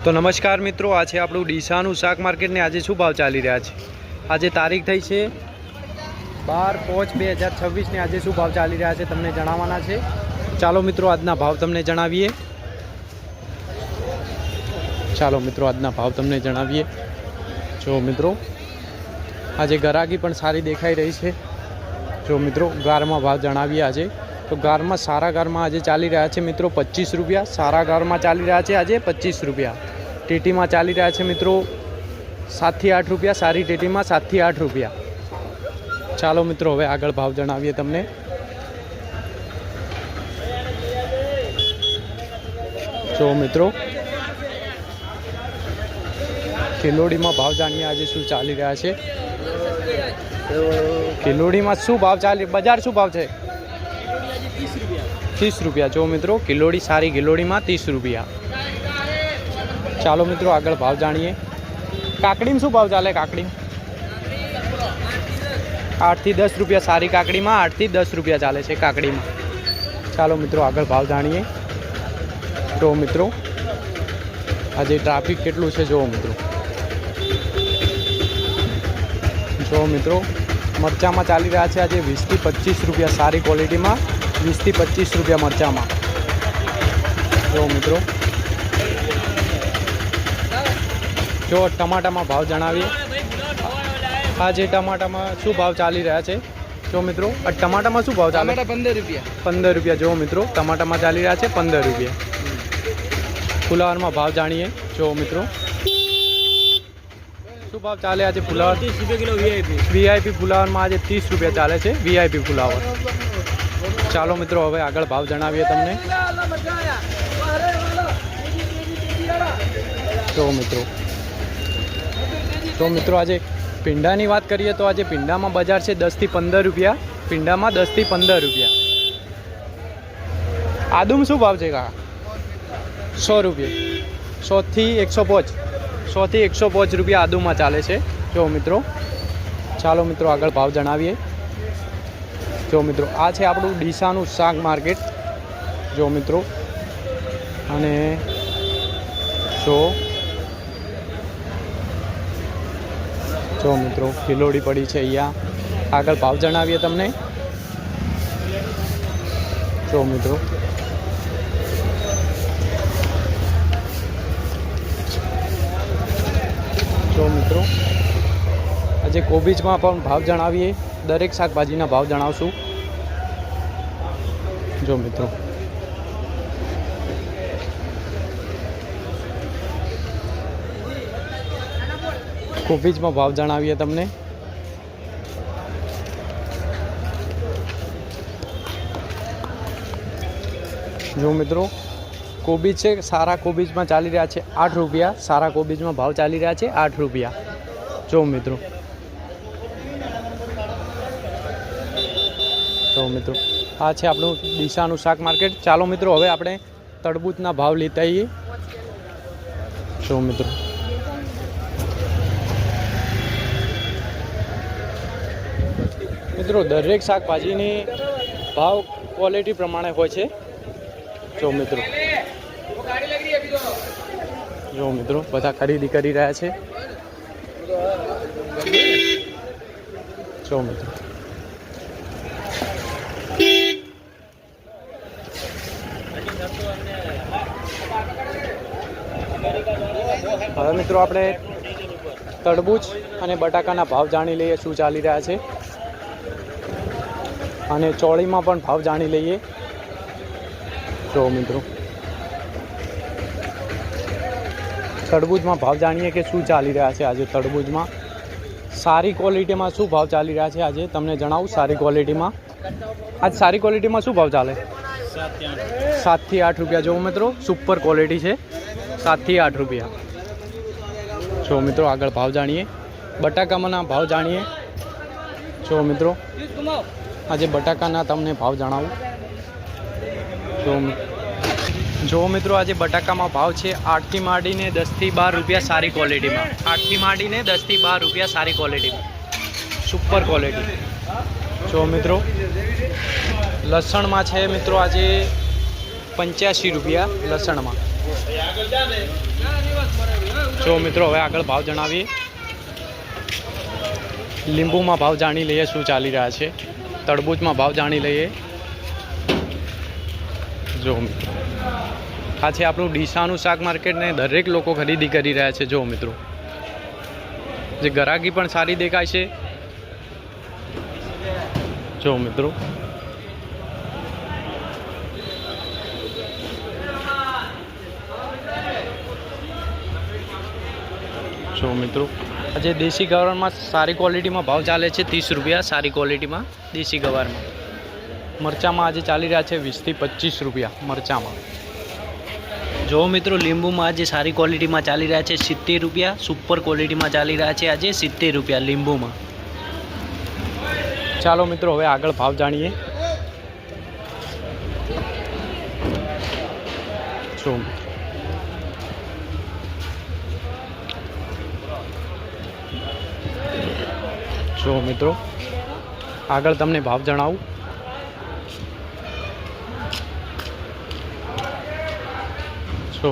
तो नमस्कार मित्रों, आज है આપણું ડીસાનું શાક માર્કેટ ને આજે શું ભાવ ચાલી રહ્યા છે। આજે તારીખ થઈ છે 12/5/2026 ને આજે શું ભાવ ચાલી રહ્યા છે તમને જણાવવાના છે। ચાલો મિત્રો આજના ભાવ તમને જણાવીએ। જો મિત્રો આજે ગરાગી પણ સારી દેખાઈ રહી છે। જો મિત્રો ગારમાં ભાવ જણાવીએ આજે तो गार में सारा गार में आज चाली रहा है मित्रों 25 रुपया। सारा गार में चाली रहा है आज 25 रुपया। टीटी में चाली रहा है मित्रों 7 થી 8 रुपया। सारी टीटी में 7 થી 8 रुपया। चलो मित्रों हवे आगळ भाव जणावीए तमने। जो मित्रों किलोड़ी में भाव जाणीए आज शू चाली रहा है। किलोड़ी में शू भाव चाली बजार शू भाव है 30 रुपया। जो मित्रों किलोड़ी सारी किलोड़ी में 30 रुपया। चलो मित्रों आगळ भाव जाणीए। काकड़ी में शू भाव चाले काकड़ी 8 થી 10 रुपया। सारी काकड़ी में 8 થી 10 रुपया चाले छे काकड़ी में। चलो मित्रों आगळ भाव जाणीए। जो मित्रों आज ट्राफिक केटलुं छे जो मित्रों मरचा में चाली रहा है आज 20 થી 25 रुपया। सारी क्वॉलिटी में 20 થી 25 रुपया मरचा में। जो मित्रों जो टमाटा में भाव जणावीए। आज टमाटा में शू भाव चाली रहा है। जो मित्रों टमाटा में शू भाव चाले 15 रुपया। 15 रुपया। जो मित्रों टमाटा में चाली रहा है 15 रुपया। फुलावर में भाव जाणीए। जो मित्रों शू भाव चाले आज फुलावर 30 रुपया किलो। वीआईपी फुलावर में आज 30 रुपया चाले छे वीआईपी फुलावर। चलो मित्रों हवे आगळ भाव जणावीए तमने। तो मित्रों आज पींडा की बात करिए तो आज पींडा में बजार से 10 થી 15 रुपया। पींडा में 10 થી 15 रुपया। आदू में शू भाव है का 100 रुपये। 100 થી 105। 100 થી 105 रुपया आदू में चाले छे। जो मित्रों चलो मित्रों आगळ भाव जणावीए। जो मित्रों आ है आपणुं डीसानुं शाक मार्केट। जो मित्रों अने जो मित्रों किलोड़ी पड़ी है अहींया। आगळ भाव जणावीए तमने। जो मित्रों आज कोबीज में पण भाव जणावीए। दरेक शाकभाजीना भाव जणावशुं। जो मित्रों कोबीज में भाव जणावीए तमने। जो मित्रों कोबीज है सारा कोबीज में चाली रहा है 8 रुपया। सारा कोबीज में भाव चाली रहा है 8 रुपया। जो मित्रों आ है आपणुं डीसानुं शाक मार्केट। चलो मित्रों हवे आपणे तरबूजना भाव लेता आवीए। जो मित्रों दरेक शाकभाजीनी भाव क्वॉलिटी प्रमाणे होय छे। जो मित्रों बधा खरीदी करी रह्या छे। जो मित्रों हवे मित्रों आपणे तरबूज अने बटाकाना भाव जाणी लईए शुं चाली रह्या छे। अने चोळीमां पण भाव जाणी लईए। जो मित्रों तरबूज में भाव जाणीए कि शू चाली रहा है आज। तरबूज में सारी क्वॉलिटी में शू भाव चाली रहा है आज तमने जणावुं। सारी क्वॉलिटी में आज सारी क्वॉलिटी में शू भाव चाले 7 થી 8 रुपया। जो मित्रों सुपर क्वॉलिटी है 7 થી 8 रुपया। जो मित्रों आगळ भाव जाणीए। बटाकामाना भाव जाणीए। जो मित्रों आज बटाकाना तमने भाव जणावुं। जो मित्रों आज बटाका में भाव है 8 થી માંડીને 10 થી 12 रुपया। सारी क्वॉलिटी में 8 થી માંડીને 10 થી 12 रुपया। सारी क्वॉलिटी में सुपर क्वॉलिटी। जो मित्रों लसण में है मित्रों आज 85 रुपया लसण में। જો મિત્રો હવે આગળ ભાવ જણાવીએ. લીંબુમાં ભાવ જાણી લઈએ શું ચાલી રહ્યા છે. તરબૂચમાં ભાવ જાણી લઈએ. જો મિત્રો આ છે આપણું ડીસાનું શાક માર્કેટ ને દરેક લોકો ખરીદી કરી રહ્યા છે. જો મિત્રો જે ગરાગી પણ સારી દેખાય છે. જો મિત્રો જો મિત્રો આજે દેશી ગવારમાં સારી ક્વોલિટીમાં ભાવ ચાલે છે 30 રૂપિયા. સારી ક્વોલિટીમાં દેશી ગવારમાં. મરચામાં આજે ચાલી રહ્યા છે 20 થી 25 રૂપિયા મરચામાં. જો મિત્રો લીંબુમાં આજે સારી ક્વોલિટીમાં ચાલી રહ્યા છે 70 રૂપિયા. સુપર ક્વોલિટીમાં ચાલી રહ્યા છે આજે 70 રૂપિયા લીંબુમાં. ચાલો મિત્રો હવે આગળ ભાવ જાણીએ. જો મિત્રો આગળ તમને ભાવ જણાવું. જો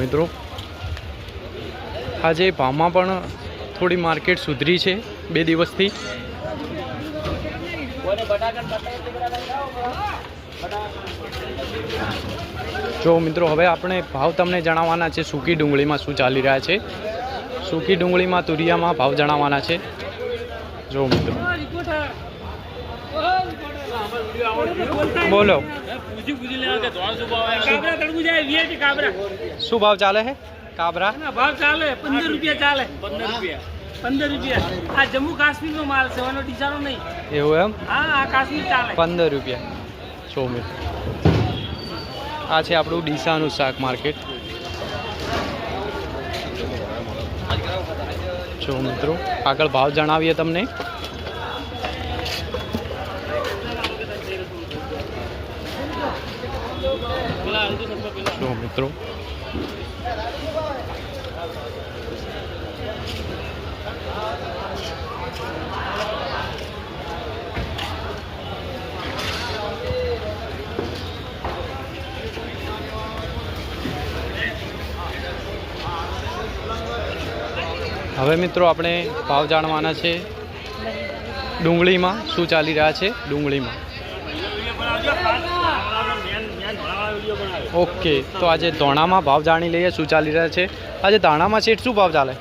મિત્રો આજે ભાવમાં પણ થોડી માર્કેટ સુધરી છે 2 દિવસથી. જો મિત્રો હવે આપણે ભાવ તમને જણાવવાના છે સૂકી ડુંગળીમાં શું ચાલી રહ્યા છે. સૂકી ડુંગળીમાં તુરિયામાં ભાવ જણાવવાના છે. જો મિત્રો બોલો શું ભાવ ચાલે છે. કાબરા ભાવ ચાલે 15 રૂપિયા ચાલે. 15 રૂપિયા. આ જમ્મુ કાશ્મીર નો માલ છે, એનો ડીસાનો નહીં. એવું એમ? હા, આ કાશ્મીર ચાલે 15 રૂપિયા. જો મિત્રો આ છે આપણું ડીસાનું શાક માર્કેટ. જો મિત્રો આગળ ભાવ જણાવીએ તમને. જો મિત્રો હવે મિત્રો આપણે ભાવ જાણવાના છે ડુંગળીમાં શું ચાલી રહ્યા છે. ડુંગળીમાં ઓકે, તો આજે ધોણામાં ભાવ જાણી લઈએ શું ચાલી રહ્યા છે. આજે ધાણામાં શેઠ શું ભાવ ચાલે.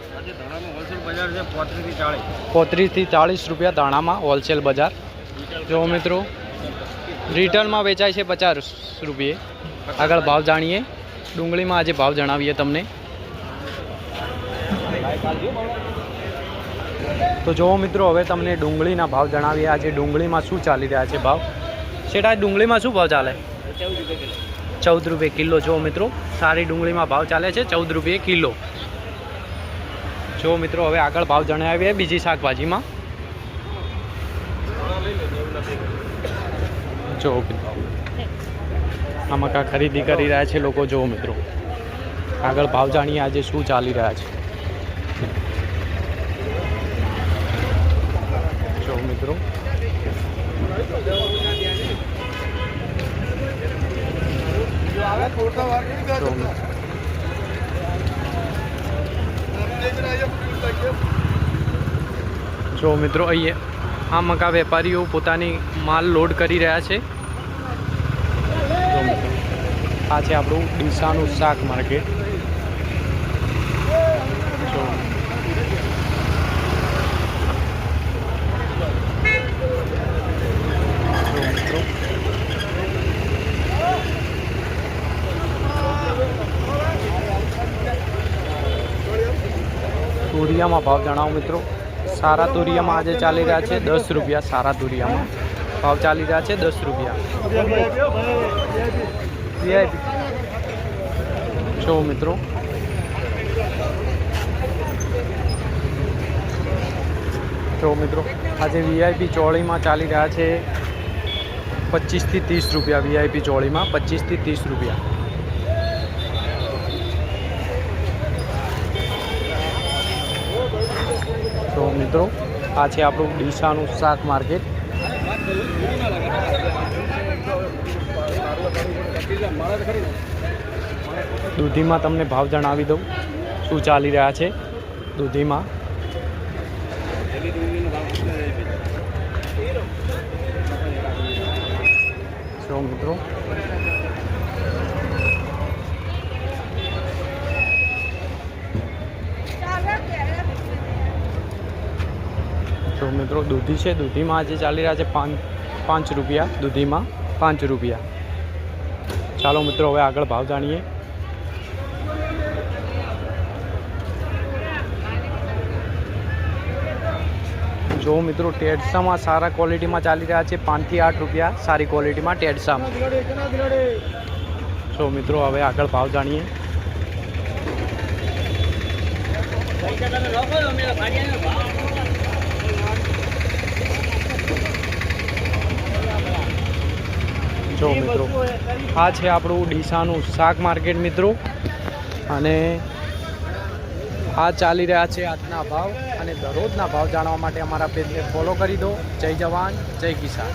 35 થી 40 રૂપિયા ધાણામાં હોલસેલ બજાર. જો મિત્રો રિટેલમાં વેચાય છે 50 રૂપિયે. આગળ ભાવ જાણીએ. ડુંગળીમાં આજે ભાવ જણાવીએ તમને. તો જો મિત્રો હવે તમને ડુંગળીના ભાવ જણાવીએ. આજે ડુંગળીમાં શું ચાલી રહ્યા છે ભાવ. શેઠ આ ડુંગળીમાં શું ભાવ ચાલે. 14 રૂપિયા કિલો. જો મિત્રો સારી ડુંગળીમાં ભાવ ચાલે છે 14 રૂપિયા કિલો. જો મિત્રો હવે આગળ ભાવ જણાવીએ બીજી શાકભાજીમાં. જો આમાં કાં ખરીદી કરી રહ્યા છે લોકો. જો મિત્રો આગળ ભાવ જાણીએ આજે શું ચાલી રહ્યા છે. જો મિત્રો જો મિત્રો અહીંયા આ મકા વેપારીઓ પોતાની માલ લોડ કરી રહ્યા છે. જો મિત્રો આ છે આપણું ડીસાનું શાક માર્કેટ. જો મિત્રો તુરિયામાં ભાવ જણાવો મિત્રો. સારા તુરિયામાં આજે ચાલી રહ્યા છે 10 રૂપિયા. સારા તુરિયામાં ભાવ ચાલી રહ્યા છે 10 રૂપિયા. જો મિત્રો આજે વીઆઈપી ચોળીમાં ચાલી રહ્યા છે 25 થી 30 રૂપિયા. વીઆઈપી ચોળીમાં 25 થી 30 રૂપિયા. તો મિત્રો આ છે આપણું ડીસાનું શાક માર્કેટ. દૂધીમાં તમને ભાવ જણાવી દઉં શું ચાલી રહ્યા છે દૂધીમાં. જો મિત્રો દૂધી છે. દૂધીમાં આજે ચાલી રહ્યા છે પાંચ રૂપિયા. દૂધીમાં 5 રૂપિયા. ચાલો મિત્રો હવે આગળ ભાવ જાણીએ. જો મિત્રો ટેડસામાં સારા ક્વોલિટીમાં ચાલી રહ્યા છે 5 થી 8 રૂપિયા સારી ક્વોલિટીમાં ટેડસામાં. જો મિત્રો હવે આગળ ભાવ જાણીએ. જો મિત્રો આ છે આપણું ડીસાનું શાક માર્કેટ મિત્રો. અને આ ચાલી રહ્યા છે આજના ભાવ. અને દરરોજના ભાવ જાણવા માટે અમારા પેજને ફોલો કરી દો. જય જવાન જય કિસાન.